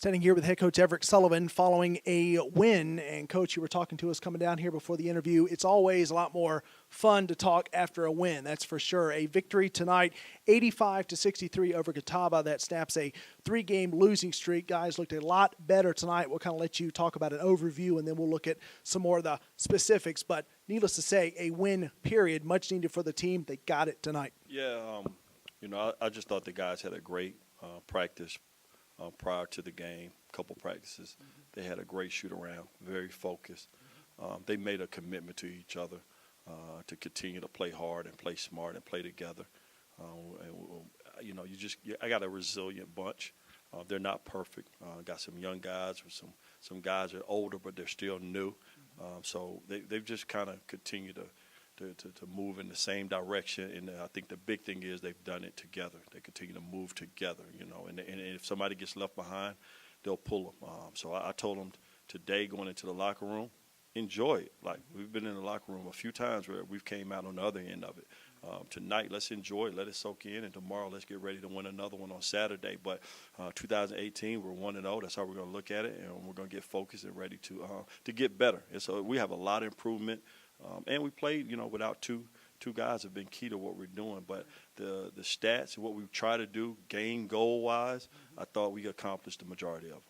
Standing here with head coach Everick Sullivan following a win. And, Coach, you were talking to us coming down here before the interview. It's always a lot more fun to talk after a win, that's for sure. A victory tonight, 85-63 over Catawba. That snaps a three-game losing streak. Guys looked a lot better tonight. We'll kind of let you talk about an overview, and then we'll look at some more of the specifics. But needless to say, a win, period, much needed for the team. They got it tonight. Yeah, I just thought the guys had a great practice prior to the game, a couple practices. They had a great shoot-around, very focused. They made a commitment to each other to continue to play hard and play smart and play together. I got a resilient bunch. They're not perfect. Got some young guys, with some guys are older, but they're still new. So they've just kind of continued to move in the same direction, and I think the big thing is they've done it together. They continue to move together, and if somebody gets left behind, they'll pull them. So I told them today, going into the locker room, enjoy it. Like, we've been in the locker room a few times where we've came out on the other end of it. Tonight, let's enjoy it, let it soak in, and tomorrow let's get ready to win another one on Saturday. But 2018, we're 1-0. That's how we're going to look at it, and we're going to get focused and ready to get better. And so we have a lot of improvement. And we played, without two guys have been key to what we're doing. But the stats and what we try to do, game goal-wise, I thought we accomplished the majority of them.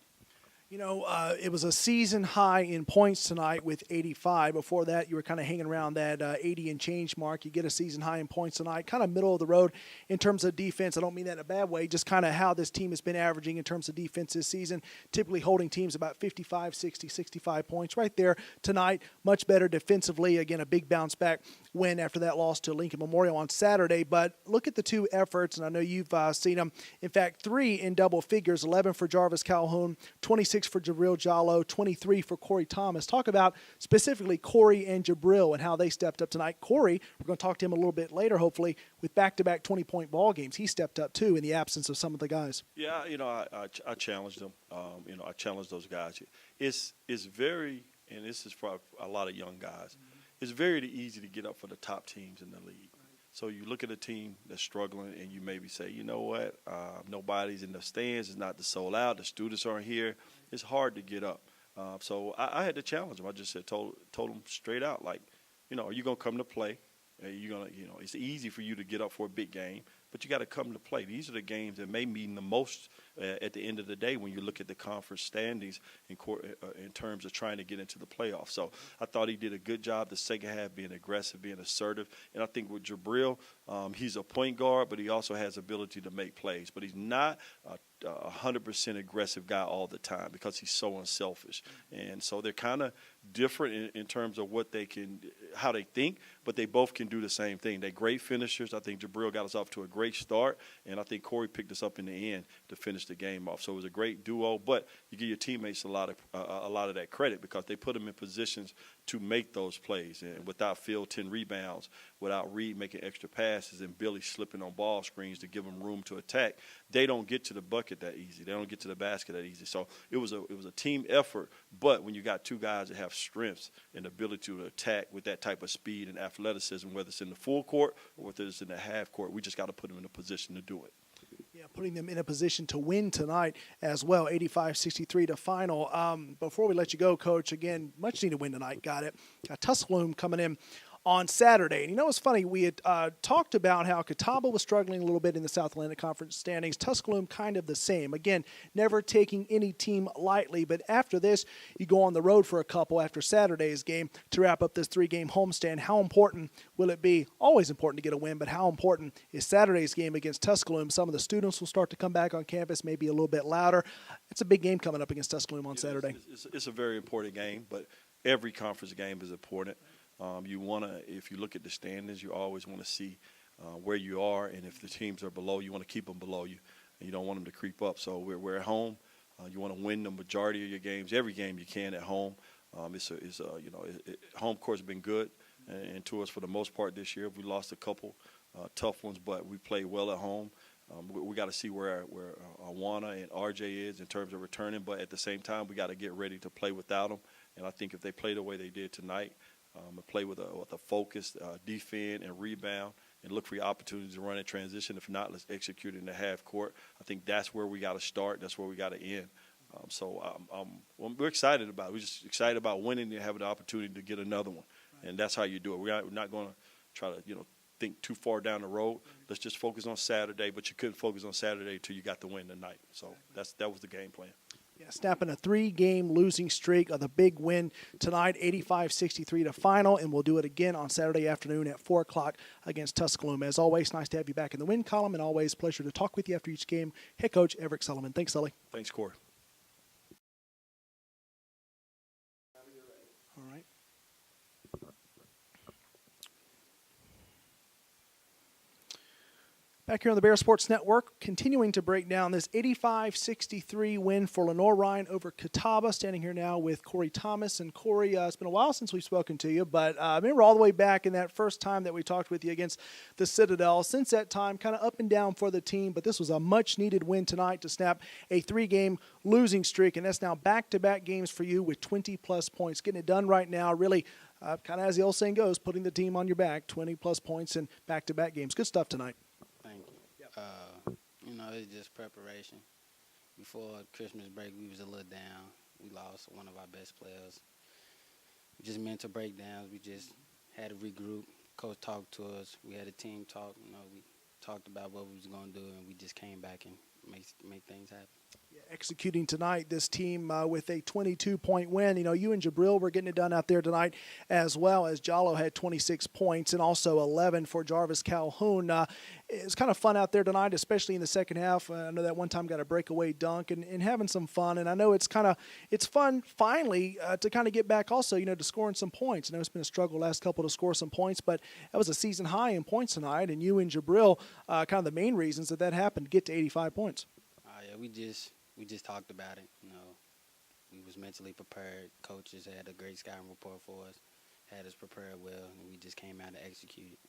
It was a season high in points tonight with 85. Before that, you were kind of hanging around that 80 and change mark. You get a season high in points tonight, kind of middle of the road in terms of defense. I don't mean that in a bad way, just kind of how this team has been averaging in terms of defense this season, typically holding teams about 55, 60, 65 points. Right there tonight, much better defensively. Again, a big bounce back win after that loss to Lincoln Memorial on Saturday. But look at the two efforts, and I know you've seen them. In fact, 3 in double figures, 11 for Jarvis Calhoun, 26 for Diallo, 23 for Corey Thomas. Talk about specifically Cory and Djibirl and how they stepped up tonight. Cory, we're going to talk to him a little bit later, hopefully, with back-to-back 20-point ball games. He stepped up, too, in the absence of some of the guys. Yeah, I challenged them. I challenged those guys. It's very, and this is for a lot of young guys, it's very easy to get up for the top teams in the league. So you look at a team that's struggling and you maybe say, you know what, nobody's in the stands, it's not the sold out, the students aren't here. It's hard to get up. So I had to challenge them. I just told them straight out, like, are you going to come to play? Are you going to, it's easy for you to get up for a big game, but you got to come to play. These are the games that may mean the most at the end of the day when you look at the conference standings in terms of trying to get into the playoffs. So I thought he did a good job the second half, being aggressive, being assertive. And I think with Djibirl, he's a point guard, but he also has ability to make plays. But he's not a 100% aggressive guy all the time because he's so unselfish. And so they're kind of different in terms of what they can, how they think, but they both can do the same thing. They're great finishers. I think Djibirl got us off to a great start, and I think Cory picked us up in the end to finish the game off. So it was a great duo, but you give your teammates a lot of that credit because they put them in positions to make those plays. And without Phil 10 rebounds, without Reed making extra passes and Billy slipping on ball screens to give them room to attack, they don't get to the bucket that easy. They don't get to the basket that easy. So it was a team effort, but when you got two guys that have strengths and ability to attack with that type of speed and athleticism, whether it's in the full court or whether it's in the half court, we just got to put them in a position to do it. Yeah, putting them in a position to win tonight as well, 85-63 to final. Before we let you go, Coach, again, much needed win tonight. Got it. Got Tusculum coming in on Saturday. And it's funny, we had talked about how Catawba was struggling a little bit in the South Atlantic Conference standings. Tusculum kind of the same. Again, never taking any team lightly, but after this, you go on the road for a couple after Saturday's game to wrap up this 3-game homestand. How important will it be? Always important to get a win, but how important is Saturday's game against Tusculum? Some of the students will start to come back on campus, maybe a little bit louder. It's a big game coming up against Tusculum on Saturday. It's a very important game, but every conference game is important. You want to, if you look at the standings, you always want to see where you are, and if the teams are below, you want to keep them below you, and you don't want them to creep up. So we're at home. You want to win the majority of your games, every game you can at home. Home court's been good and to us for the most part this year. We lost a couple tough ones, but we played well at home. We got to see where Awana and RJ is in terms of returning, but at the same time, we got to get ready to play without them. And I think if they play the way they did tonight, and play with a focused defend and rebound and look for your opportunities to run in transition. If not, let's execute in the half court. I think that's where we got to start. That's where we got to end. Well, we're excited about it. We're just excited about winning and having the opportunity to get another one. Right. And that's how you do it. We're not going to try to, think too far down the road. Let's just focus on Saturday, but you couldn't focus on Saturday until you got the win tonight. So that was the game plan. Yeah, snapping a 3-game losing streak of the big win tonight, 85-63 to final, and we'll do it again on Saturday afternoon at 4 o'clock against Tusculum. As always, nice to have you back in the win column, and always a pleasure to talk with you after each game. Head coach Everick Sullivan. Thanks, Sully. Thanks, Cory. All right. Back here on the Bear Sports Network, continuing to break down this 85-63 win for Lenoir-Rhyne over Catawba. Standing here now with Corey Thomas. And Corey, it's been a while since we've spoken to you, but I remember all the way back in that first time that we talked with you against the Citadel. Since that time, kind of up and down for the team, but this was a much-needed win tonight to snap a 3-game losing streak, and that's now back-to-back games for you with 20-plus points. Getting it done right now, really, kind of as the old saying goes, putting the team on your back, 20-plus points in back-to-back games. Good stuff tonight. It's just preparation. Before Christmas break, we was a little down. We lost one of our best players. Just mental breakdowns. We just had to regroup. Coach talked to us. We had a team talk. We talked about what we was going to do, and we just came back and make things happen. Yeah, executing tonight, this team with a 22-point win. You and Djibirl were getting it done out there tonight, as well as Diallo had 26 points and also 11 for Jarvis Calhoun. It was kind of fun out there tonight, especially in the second half. I know that one time got a breakaway dunk and having some fun. And I know it's fun finally to kind of get back also, to scoring some points. I know it's been a struggle last couple to score some points, but that was a season high in points tonight. And you and Djibirl, kind of the main reasons that happened, get to 85 points. Yeah, we just talked about it. We was mentally prepared. Coaches had a great scouting report for us, had us prepared well, and we just came out to execute it.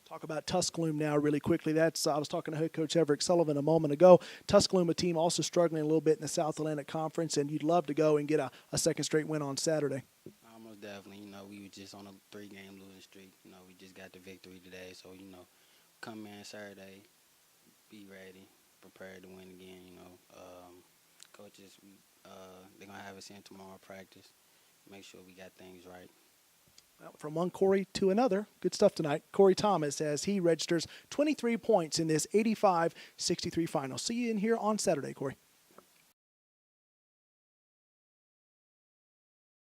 Talk about Tusculum now really quickly. I was talking to head coach Everick Sullivan a moment ago. Tusculum, a team also struggling a little bit in the South Atlantic Conference, and you'd love to go and get a second straight win on Saturday. Almost definitely. We were just on a 3-game losing streak. We just got the victory today. So, come in Saturday, be ready, prepared to win again. Coaches, they're going to have us in tomorrow practice, make sure we got things right. Well, from one Corey to another, good stuff tonight. Corey Thomas, as he registers 23 points in this 85-63 final. See you in here on Saturday, Corey.